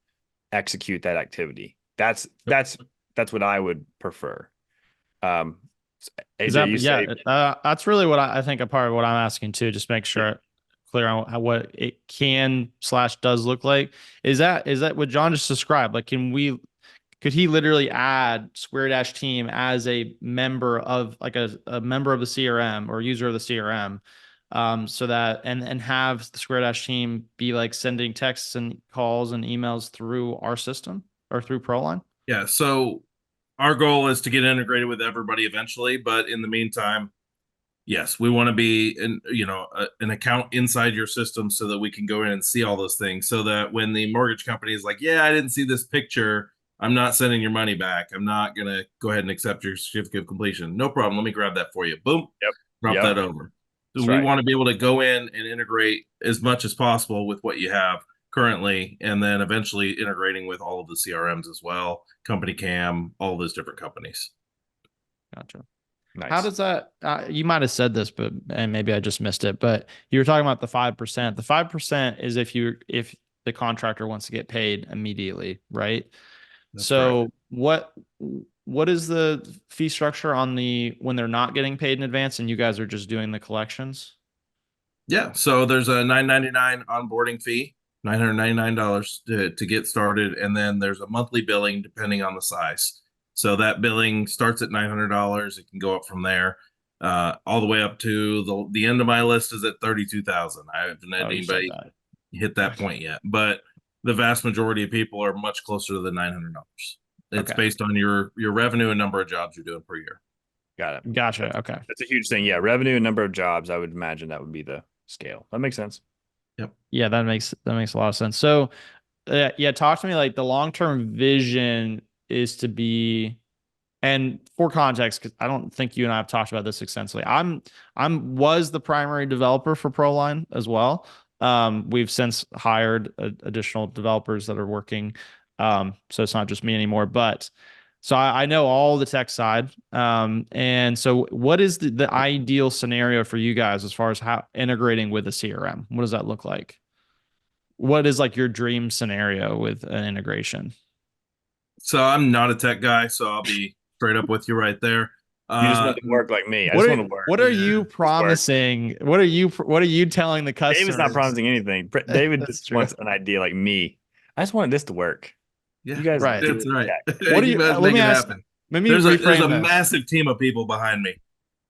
execute that activity. That's what I would prefer. Um, Is AJ, that, you yeah, say that's really what I think a part of what I'm asking too, just make sure clear on what it can slash does look like. Is that what John just described? Like, could he literally add Square Dash team as a member of like a member of the CRM or user of the CRM, so that and have the Square Dash team be like sending texts and calls and emails through our system or through ProLine? Yeah. So our goal is to get integrated with everybody eventually, but in the meantime, yes, we want to be an account inside your system so that we can go in and see all those things. So that when the mortgage company is like, "Yeah, I didn't see this picture. I'm not sending your money back. I'm not gonna go ahead and accept your certificate of completion. No problem. Let me grab that for you. Boom, yep, drop yep, that over." So that's we right. want to be able to go in and integrate as much as possible with what you have currently, and then eventually integrating with all of the CRMs as well, Company Cam, all those different companies. Gotcha. How Nice. does that, you might have said this, but, and maybe I just missed it, but you were talking about the 5%. The 5% is if the contractor wants to get paid immediately, right? That's correct. So what is the fee structure on when they're not getting paid in advance and you guys are just doing the collections? Yeah, so there's a $9.99 onboarding fee, $999 to get started, and then there's a monthly billing depending on the size. So that billing starts at $900. It can go up from there, all the way up to the end of my list is at 32,000. I haven't had Oh, you said anybody that. hit that point yet, but the vast majority of people are much closer to the $900. It's Okay. based on your revenue and number of jobs you're doing per year. Got it. Gotcha. Okay. That's a huge thing. Yeah, revenue and number of jobs. I would imagine that would be the scale. That makes sense. Yep. Yeah, that makes a lot of sense. So, yeah, talk to me like the long-term vision is to be. And for context, because I don't think you and I have talked about this extensively, was the primary developer for ProLine as well. We've since hired additional developers that are working, so it's not just me anymore. But so I know all the tech side, and so what is the ideal scenario for you guys as far as how integrating with a CRM? What does that look like? What is like your dream scenario with an integration? So I'm not a tech guy, so I'll be straight up with you right there. You just want Uh, to work like me. I What just are want to work. what are yeah, you Just work. promising? What are you telling the David's not customers? promising anything. David That's just true. wants an idea like me. I just wanted this to work. yeah, You guys Right. do that's the right. tech. What do You you guys let make me it ask, happen. let me There's a reframe this. massive team of people behind me.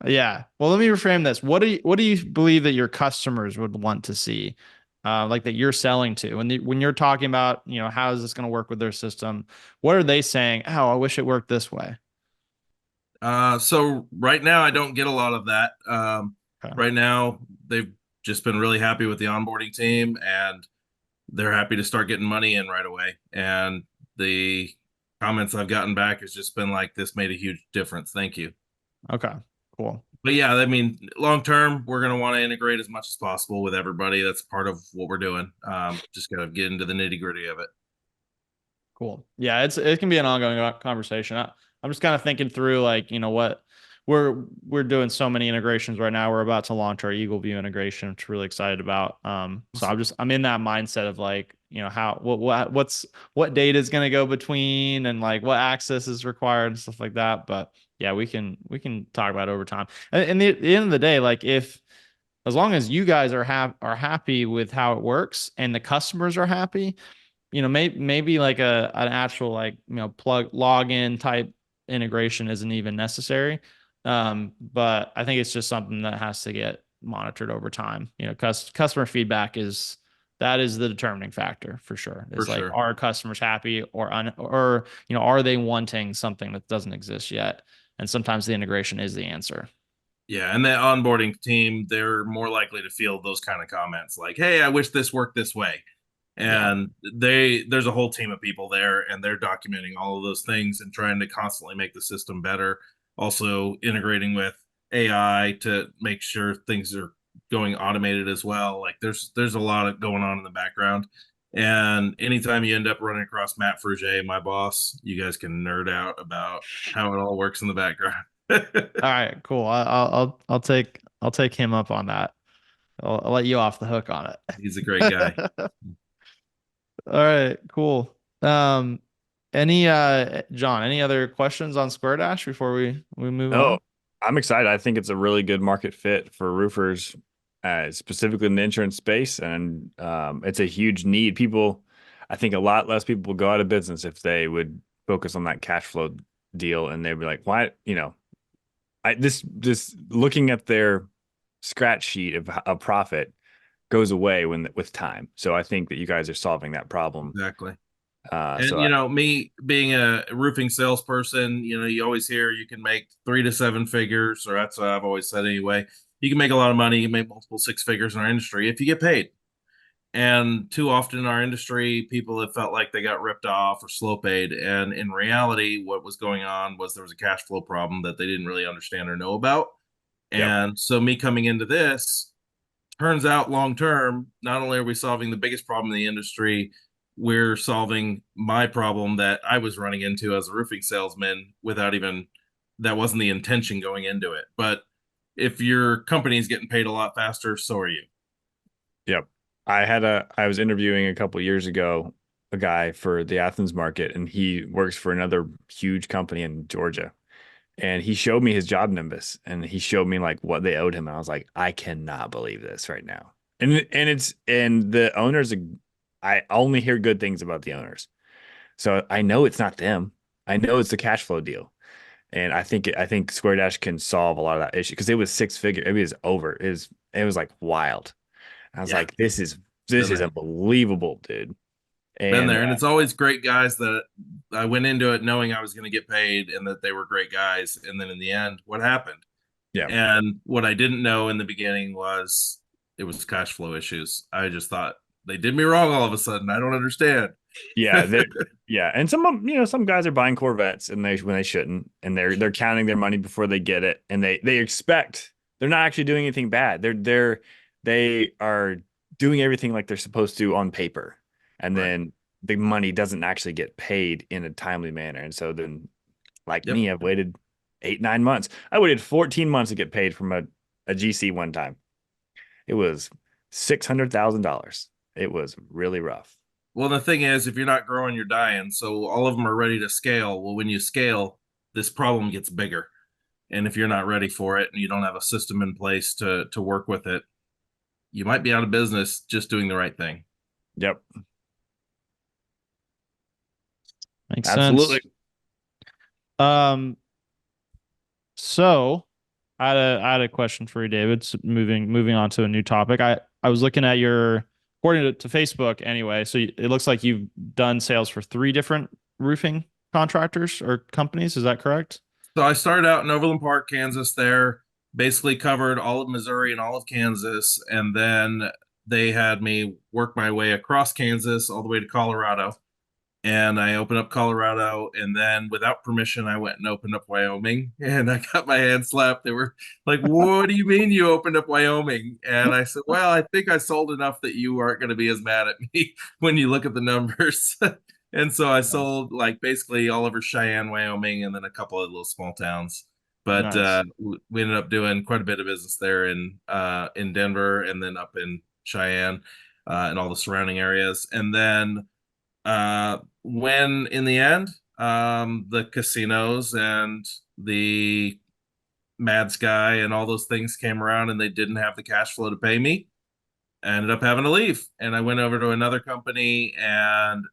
Yeah. Well, let me reframe this. What do you believe that your customers would want to see? Like that you're selling to when you're talking about, how is this going to work with their system? What are they saying? Oh, I wish it worked this way. So right now I don't get a lot of that. Okay. Right now they've just been really happy with the onboarding team, and they're happy to start getting money in right away. And the comments I've gotten back has just been like, "This made a huge difference. Thank you." Okay. Cool. But yeah, I mean, long term, we're going to want to integrate as much as possible with everybody. That's part of what we're doing. Just got to get into the nitty gritty of it. Cool. Yeah, it can be an ongoing conversation. I'm just kind of thinking through like, what we're doing so many integrations right now. We're about to launch our Eagle View integration, which we're really excited about. So I'm in that mindset of like, how what data is going to go between and like what access is required and stuff like that. But yeah, we can talk about it over time. And the end of the day, like if as long as you guys are happy with how it works and the customers are happy, maybe like an actual like plug login type integration isn't even necessary. But I think it's just something that has to get monitored over time. Customer feedback is the determining factor for sure. For It's like, sure. are customers happy or are they wanting something that doesn't exist yet? And sometimes the integration is the answer. Yeah, and the onboarding team, they're more likely to feel those kind of comments like, "Hey, I wish this worked this way." Yeah. And there's a whole team of people there, and they're documenting all of those things and trying to constantly make the system better. Also integrating with AI to make sure things are going automated as well. Like there's a lot of going on in the background. And anytime you end up running across Matt Fruget, my boss, you guys can nerd out about how it all works in the background. All right, cool. I'll take him up on that. I'll let you off the hook on He's a great guy. it. All right, cool. Any John, any other questions on SquareDash before we move No, on? I'm excited. I think it's a really good market fit for roofers, specifically in the insurance space, and it's a huge need. People, I think a lot less people would go out of business if they would focus on that cash flow deal, and they'd be like, "Why?" This looking at their scratch sheet of a profit goes away with time. So I think that you guys are solving that problem. Exactly. Uh, And so I, me being a roofing salesperson, you always hear you can make 3 to 7 figures, or that's what I've always said anyway. You can make a lot of money, you can make multiple 6 figures in our industry if you get paid. And too often in our industry, people have felt like they got ripped off or slow paid. And in reality, what was going on was there was a cash flow problem that they didn't really understand or know about. yep, And so me coming into this, turns out long term, not only are we solving the biggest problem in the industry, we're solving my problem that I was running into as a roofing salesman without even, that wasn't the intention going into it. But if your company is getting paid a lot faster, so are you. yep. I was interviewing a couple years ago a guy for the Athens market, and he works for another huge company in Georgia. And he showed me his job nimbus, and he showed me like what they owed him. And I was like, I cannot believe this right now. And the owners, I only hear good things about the owners. So I know it's not them. I know it's the cash flow deal. And I think SquareDash can solve a lot of that issue because it was 6 figure. It was over. It was like wild. I was Yeah, like, this is been this is there. unbelievable, dude. Been And there. And it's always great guys that I went into it knowing I was going to get paid and that they were great guys. And then in the end, what happened? yeah, And what I didn't know in the beginning was it was cash flow issues. I just thought they did me wrong all of a sudden. I don't understand. yeah, yeah. And some guys are buying Corvettes and they when they shouldn't, and they're counting their money before they get it, and they expect they're not actually doing anything bad. They are doing everything like they're supposed to on paper, and Right. then the money doesn't actually get paid in a timely manner. And so then, like Yep. me, I've waited 8, 9 months. I waited 14 months to get paid from a GC one time. It was $600,000. It was really rough. Well, the thing is, if you're not growing, you're dying. So all of them are ready to scale. Well, when you scale, this problem gets bigger. And if you're not ready for it and you don't have a system in place to work with it, you might be out of business just doing the right thing. Yep, Makes absolutely. sense. Um, so I had a question for you, David. Moving on to a new topic. I was looking at your according to Facebook anyway. So it looks like you've done sales for three different roofing contractors or companies. Is that correct? So I started out in Overland Park, Kansas, there, basically covered all of Missouri and all of Kansas. And then they had me work my way across Kansas all the way to Colorado. And I opened up Colorado, and then without permission, I went and opened up Wyoming, and I got my hand slapped. They were like, "What do you mean you opened up Wyoming?" And I said, "Well, I think I sold enough that you aren't going to be as mad at me when you look at the numbers." And so I Nice. sold like basically all over Cheyenne, Wyoming, and then a couple of little small towns. But Nice. we ended up doing quite a bit of business there in Denver, and then up in Cheyenne, and all the surrounding areas, and then when in the end, the casinos and the Mad Sky and all those things came around and they didn't have the cash flow to pay me, I ended up having to leave. And I went over to another company, and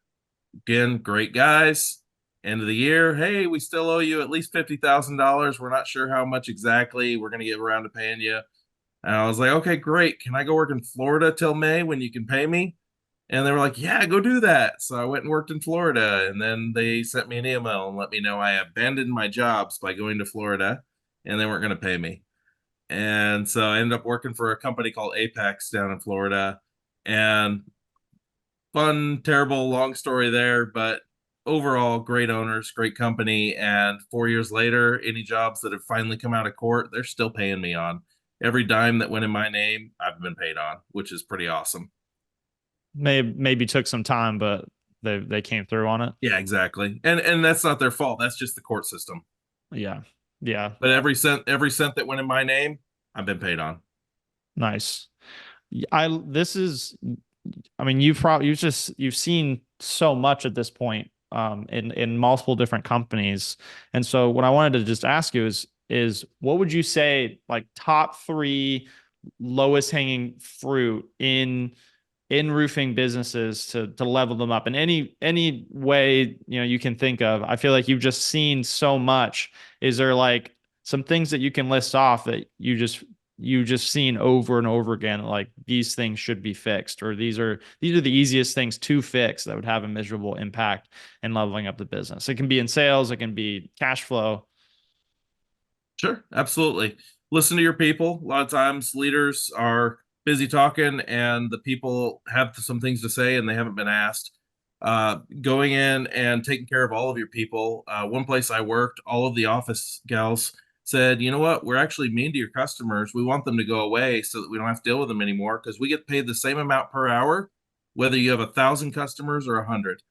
again, great guys. End of the year, hey, we still owe you at least $50,000. We're not sure how much exactly. We're going to get around to paying you. And I was like, okay, great. Can I go work in Florida till May when you can pay me? And they were like, yeah, go do that. So I went and worked in Florida. And then they sent me an email and let me know I abandoned my jobs by going to Florida and they weren't going to pay me. And so I ended up working for a company called Apex down in Florida. And fun, terrible, long story there. But overall, great owners, great company. And 4 years later, any jobs that have finally come out of court, they're still paying me on. Every dime that went in my name, I've been paid on, which is pretty awesome. Maybe took some time, but they came through on it. Yeah, exactly. And that's not their fault. That's just the court system. Yeah. Yeah. But every cent that went in my name, I've been paid on. Nice. This is, I mean, you've seen so much at this point, in multiple different companies. And so what I wanted to just ask you is what would you say, like, top three lowest hanging fruit in roofing businesses to level them up in any way, you can think of? I feel like you've just seen so much. Is there like some things that you can list off that you just seen over and over again, like these things should be fixed, or these are the easiest things to fix that would have a measurable impact in leveling up the business? It can be in sales, it can be cash flow. Sure, absolutely. Listen to your people. A lot of times leaders are busy talking and the people have some things to say and they haven't been asked. Going in and taking care of all of your people. One place I worked, all of the office gals said, you know what, we're actually mean to your customers. We want them to go away so that we don't have to deal with them anymore, because we get paid the same amount per hour, whether you have 1,000 customers or 100.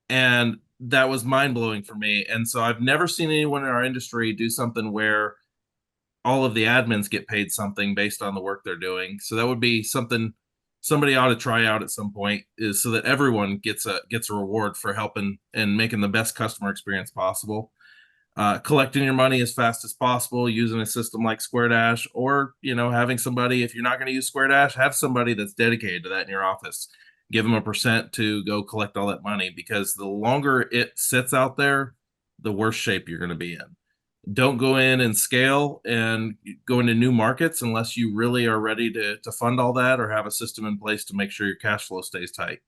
And that was mind blowing for me. And so I've never seen anyone in our industry do something where all of the admins get paid something based on the work they're doing. So that would be something somebody ought to try out at some point, is so that everyone gets a reward for helping and making the best customer experience possible. Collecting your money as fast as possible using a system like SquareDash, or having somebody, if you're not going to use SquareDash, have somebody that's dedicated to that in your office. Give them a percent to go collect all that money, because the longer it sits out there, the worse shape you're going to be in. Don't go in and scale and go into new markets unless you really are ready to fund all that or have a system in place to make sure your cash flow stays tight.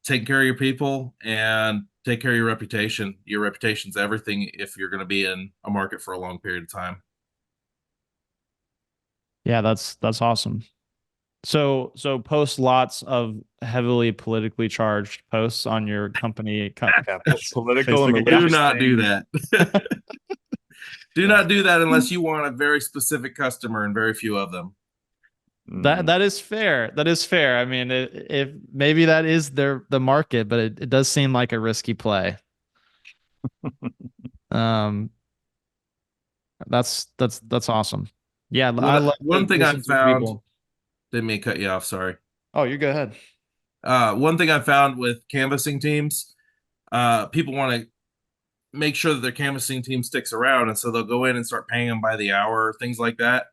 Take care of your people and take care of your reputation. Your reputation's everything if you're going to be in a market for a long period of time. Yeah, that's awesome. So post lots of heavily politically charged posts on your company Yeah, political and Facebook Do religious account. not do things. that. Do Yeah. not do that unless you want a very specific customer and very few of them. That is fair. That is fair. I mean, if maybe that is the market, but it does seem like a risky play. Um, that's awesome. Yeah, I love One thing I listening to found, people. didn't mean to cut you off, sorry. Oh, you go ahead. One thing I found with canvassing teams, people want to make sure that their canvassing team sticks around, and so they'll go in and start paying them by the hour, things like that.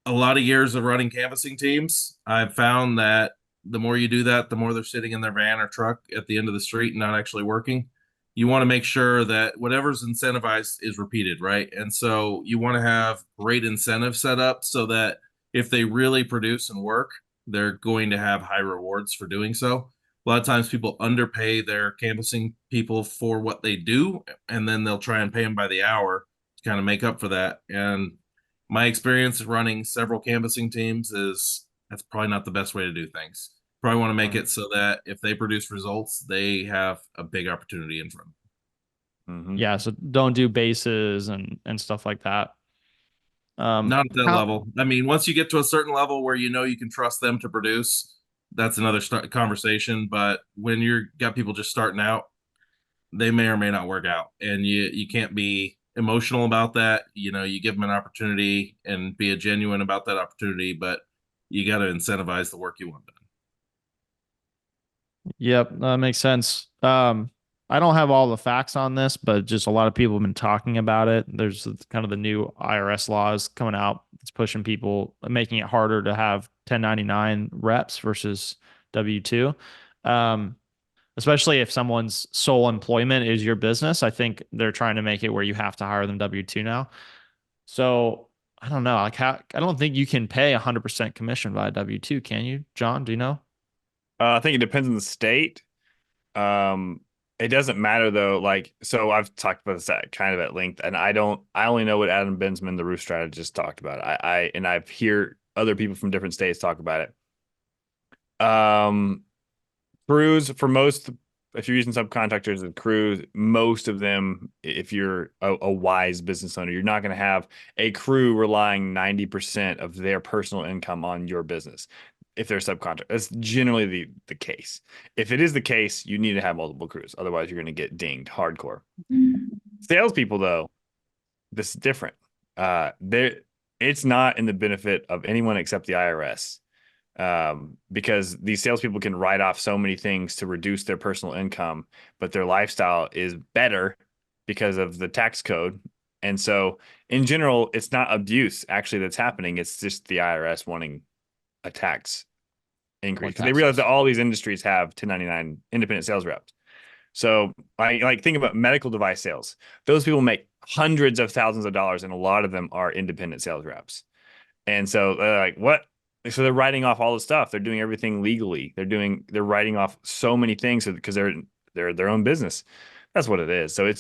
A lot of years of running canvassing teams, I've found that the more you do that, the more they're sitting in their van or truck at the end of the street and not actually working. You want to make sure that whatever's incentivized is repeated, right? And so you want to have great incentives set up so that if they really produce and work, they're going to have high rewards for doing so. A lot of times people underpay their canvassing people for what they do, and then they'll try and pay them by the hour to kind of make up for that. And my experience running several canvassing teams is that's probably not the best way to do things. Probably want to make it so that if they produce results, they have a big opportunity in front. Mhm. Yeah, so don't do bases and stuff like that. Not at that How level. I mean, once you get to a certain level where you can trust them to produce, that's another conversation. But when you're got people just starting out, they may or may not work out, and you can't be emotional about that. You give them an opportunity and be a genuine about that opportunity, but you got to incentivize the work you want done. Yep, that makes sense. I don't have all the facts on this, but just a lot of people have been talking about it. There's kind of the new IRS laws coming out. It's pushing people, making it harder to have 1099 reps versus W-2. Um, Especially if someone's sole employment is your business. I think they're trying to make it where you have to hire them W-2 now. So I don't know. Like, I don't think you can pay 100% commission via W-2, can you, John? Do you know? I think it depends on the state. Um, it doesn't matter though. Like, so I've talked about this kind of at length, and I only know what Adam Bensman, the roof strategist, talked about. And I've heard other people from different states talk about it. Crews for most, if you're using subcontractors and crews, most of them, if you're a wise business owner, you're not going to have a crew relying 90% of their personal income on your business. If they're subcontract, that's generally the case. If it is the case, you need to have multiple crews. Otherwise, you're going to get dinged hardcore. Salespeople, though, this is different. It's not in the benefit of anyone except the IRS, because these salespeople can write off so many things to reduce their personal income, but their lifestyle is better because of the tax code. And so, in general, it's not abuse actually that's happening. It's just the IRS wanting a tax increase because they realize that all these industries have 1099 independent sales reps. So I like think about medical device sales. Those people make hundreds of thousands of dollars, and a lot of them are independent sales reps. And so they're like, what? So they're writing off all the stuff. They're doing everything legally. They're writing off so many things because they're their own business. That's what it is. So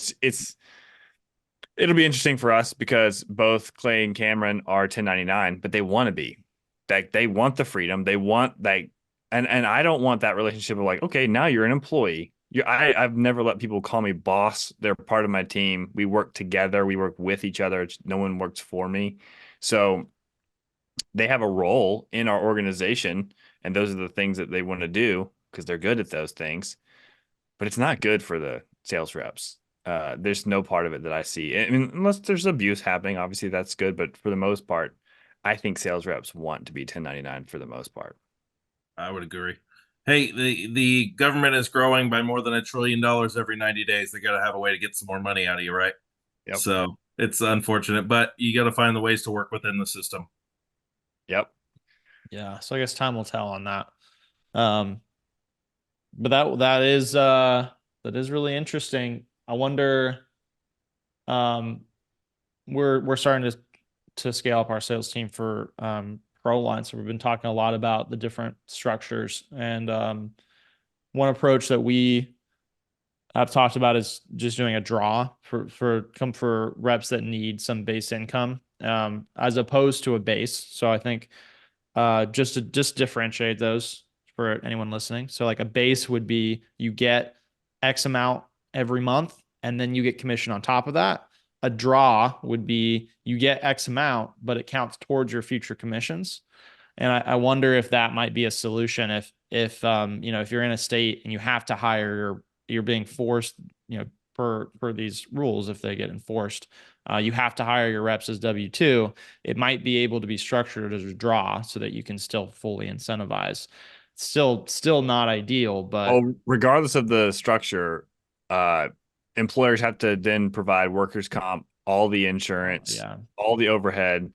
it'll be interesting for us because both Clay and Cameron are 1099, but they want to be. Like they want the freedom. They want like, and I don't want that relationship of like, okay, now you're an employee. I've never let people call me boss. They're part of my team. We work together. We work with each other. No one works for me. So they have a role in our organization, and those are the things that they want to do because they're good at those things. But it's not good for the sales reps. There's no part of it that I see. I mean, unless there's abuse happening, obviously that's good. But for the most part, I think sales reps want to be 1099 for the most part. I would agree. Hey, the government is growing by more than $1 trillion every 90 days. They got to have a way to get some more money out of you, right? Yep. So it's unfortunate, but you got to find the ways to work within the system. Yep. Yeah. So I guess time will tell on that. But that is really interesting. I wonder, we're starting to scale up our sales team for ProLine. So we've been talking a lot about the different structures, and one approach that we have talked about is just doing a draw for reps that need some base income, as opposed to a base. So I think just to differentiate those for anyone listening. So like a base would be you get X amount every month, and then you get commission on top of that. A draw would be you get X amount, but it counts towards your future commissions. And I wonder if that might be a solution if you're in a state and you have to hire, you're being forced, per these rules, if they get enforced, you have to hire your reps as W-2. It might be able to be structured as a draw so that you can still fully incentivize. Still not ideal, but regardless of the structure, employers have to then provide workers' comp, all the insurance, all the overhead,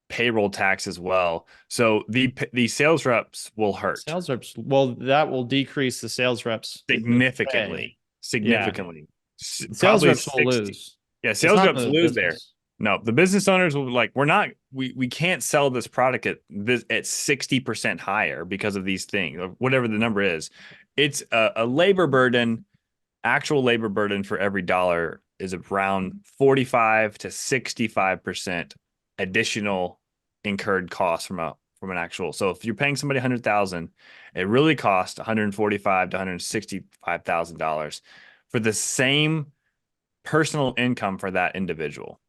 payroll tax as well. So the sales reps will hurt. Sales reps, well, that will decrease the sales reps significantly. Sales Probably reps 60. will lose. Yeah, sales reps the lose business. there. No, the business owners will like, we can't sell this product at 60% higher because of these things, or whatever the number is. It's a labor burden, actual labor burden for every dollar is around 45 to 65% additional incurred costs from an actual. So if you're paying somebody $100,000, it really costs $145 to $165,000 for the same personal income for that individual.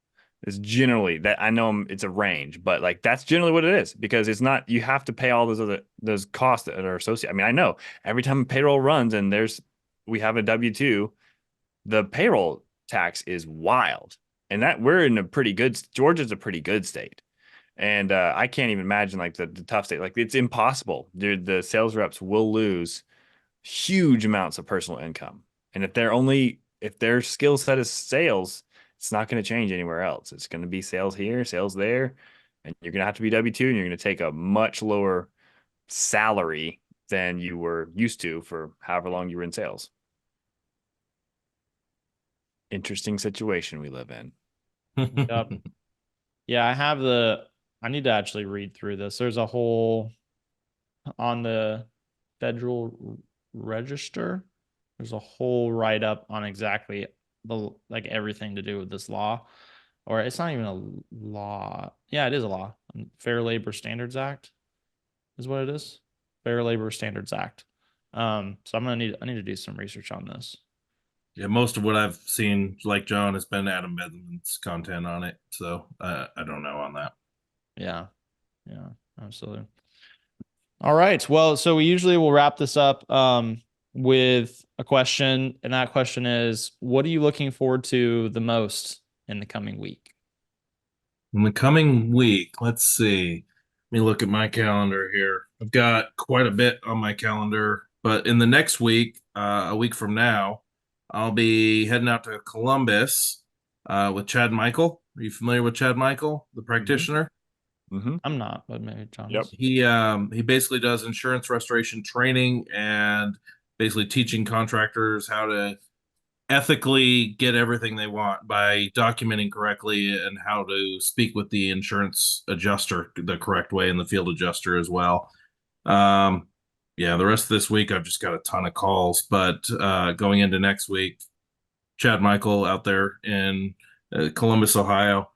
Is generally that, I know it's a range, but like that's generally what it is, because it's not, you have to pay all those costs that are associated. I mean, I know every time a payroll runs and we have a W-2, the payroll tax is wild, and that we're in Georgia's a pretty good state. And I can't even imagine like the tough state. Like it's impossible. The sales reps will lose huge amounts of personal income. And if their skill set is sales, it's not going to change anywhere else. It's going to be sales here, sales there, and you're going to have to be W-2, and you're going to take a much lower salary than you were used to for however long you were in sales. Interesting situation we live in. Yep. Yeah, I need to actually read through this. There's a whole, on the Federal Register, there's a whole write-up on exactly everything to do with this law. Or it's not even a law. Yeah, it is a law. Fair Labor Standards Act is what it is. Fair Labor Standards Act. So I need to do some research on this. Yeah, most of what I've seen, like John, has been Adam Bedman's content on it. So I don't know on that. Yeah, absolutely. All right. Well, so we usually will wrap this up with a question, and that question is, what are you looking forward to the most in the coming week? In the coming week, let's see. Let me look at my calendar here. I've got quite a bit on my calendar, but in the next week, a week from now, I'll be heading out to Columbus with Chad Michael. Are you familiar with Chad Michael, the practitioner? Mm-hmm. I'm not, but maybe John Yep. is. He basically does insurance restoration training and basically teaching contractors how to ethically get everything they want by documenting correctly and how to speak with the insurance adjuster the correct way and the field adjuster as well. Um, yeah, the rest of this week I've just got a ton of calls, but going into next week, Chad Michael out there in Columbus, Ohio,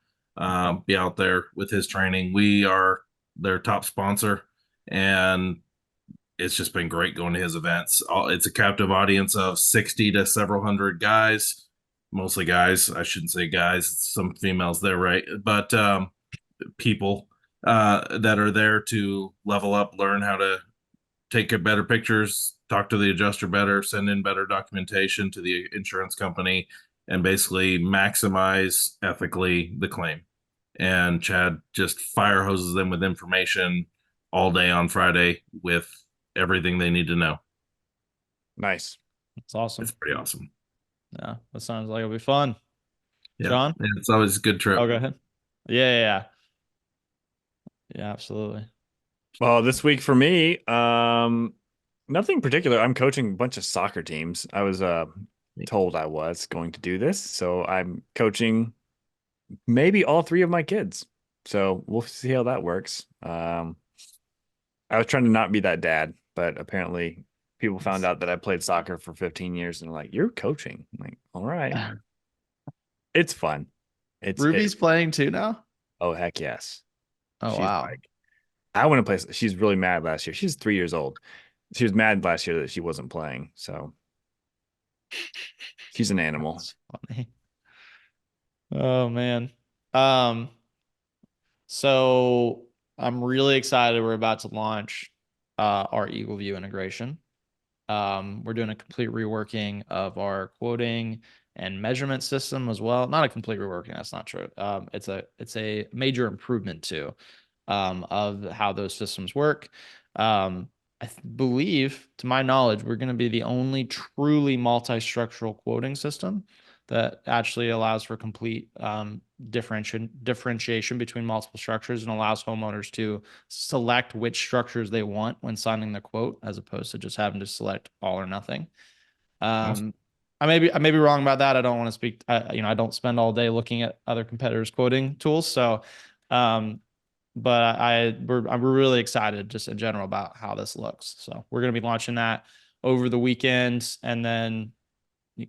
be out there with his training. We are their top sponsor, and it's just been great going to his events. It's a captive audience of 60 to several hundred guys, mostly guys. I shouldn't say guys, some females there, right? But people that are there to level up, learn how to take better pictures, talk to the adjuster better, send in better documentation to the insurance company, and basically maximize ethically the claim. And Chad just fire hoses them with information all day on Friday with everything they need to know. Nice. That's awesome. It's pretty awesome. Yeah, that sounds like it'll be fun. Yeah. John? Yeah, it's always a good trip. Oh, go ahead. Yeah. Yeah, absolutely. Well, this week for me, nothing particular. I'm coaching a bunch of soccer teams. I was told I was going to do this, so I'm coaching maybe all three of my kids. So we'll see how that works. I was trying to not be that dad, but apparently people found out that I played soccer for 15 years and like, you're coaching. I'm like, all right. It's fun. Ruby's playing too now? Oh, heck yes. Oh, She's wow. like, I want to play. She's really mad last year. She's 3 years old. She was mad last year that she wasn't playing. So she's an animal. That's funny. Oh, man. Um, so I'm really excited. We're about to launch our Eagle View integration. We're doing a complete reworking of our quoting and measurement system as well. Not a complete reworking, that's not true. It's a major improvement too, of how those systems work. I believe, to my knowledge, we're going to be the only truly multi-structural quoting system that actually allows for complete differentiation between multiple structures and allows homeowners to select which structures they want when signing the quote, as opposed to just having to select all or nothing. Awesome. I may be wrong about that. I don't want to speak. I don't spend all day looking at other competitors' quoting tools. So, but I'm really excited just in general about how this looks. So we're going to be launching that over the weekend and then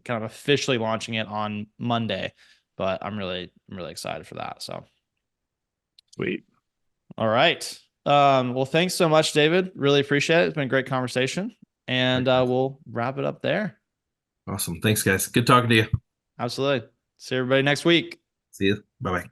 kind of officially launching it on Monday. But I'm really excited for that. So Sweet. all right. Well, thanks so much, David. Really appreciate it. It's been a great conversation. And we'll wrap it up there. Awesome. Thanks, guys. Good talking to you. Absolutely. See everybody next week. See you. Bye bye.